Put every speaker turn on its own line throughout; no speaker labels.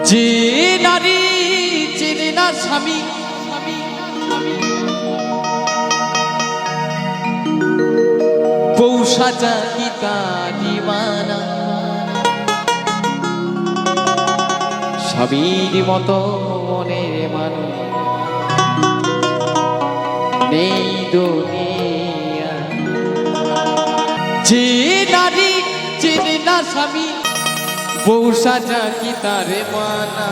যে নারী চেনে না স্বামী বউ সাজা কি তারি মানা স্বামীর মতো মনের মানুষ নেই দুনিয়া। যে নারী চেনে না স্বামী বউ সাজা কি তারে মানা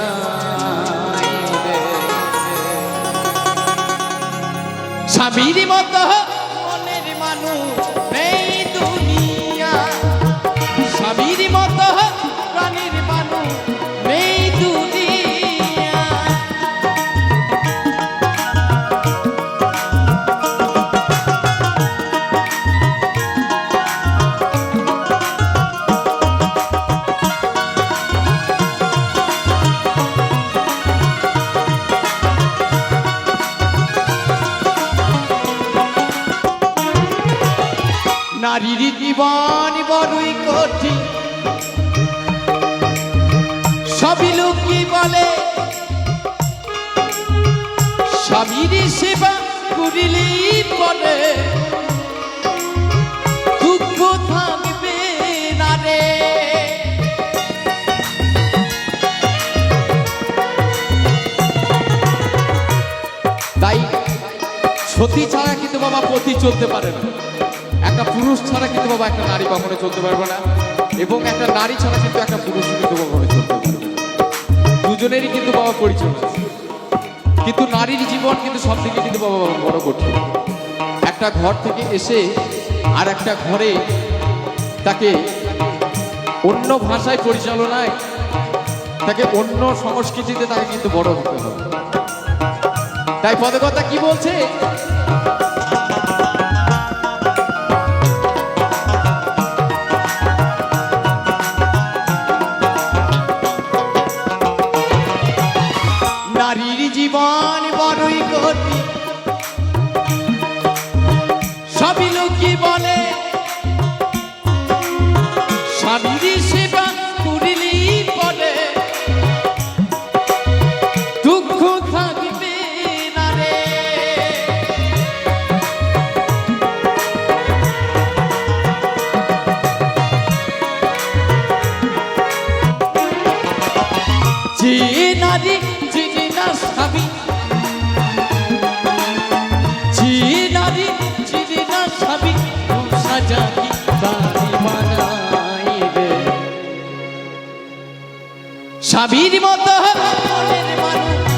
স্বামীর মতো মনের মানুষ নেই দুনিয়া স্বামীর মতো প্রাণীর মানুষ নেই দুনিয়া। নারীর জীবন বড়ই কঠিন সবই লোকই বলে স্বামীর সেবা করিলেই পরে দুঃখ থাকবে না রে। তাই সতী ছাড়া কিন্তু বাবা পতি চলতে পারে না, একটা পুরুষ ছাড়া কিন্তু বাবা একটা নারী কখনো চলতে পারবে না, এবং একটা নারী ছাড়া কিন্তু একটা পুরুষ কিন্তু কখনো চলতে পারবে না। দুজনেরই কিন্তু বাবা পরিচয় আছে, কিন্তু নারীর জীবন কিন্তু সব থেকে কিন্তু বাবা বড় কঠিন। একটা ঘর থেকে এসে আর একটা ঘরে তাকে অন্য ভাষায় পরিচালনায়, তাকে অন্য সংস্কৃতিতে তাকে কিন্তু বড় হতে হবে। তাই পদকথা কি বলছে, নারীর জীবন বড়ই কঠিন সবই লোকই বলে স্বামীর সেবা করিলেই পরে দুঃখ থাকবে না রে। যে নারী চেনে না স্বামী যে নারী চেনে না স্বামী সাজা কি তারি বানাইবে স্বামীর মতো মনের মানুষ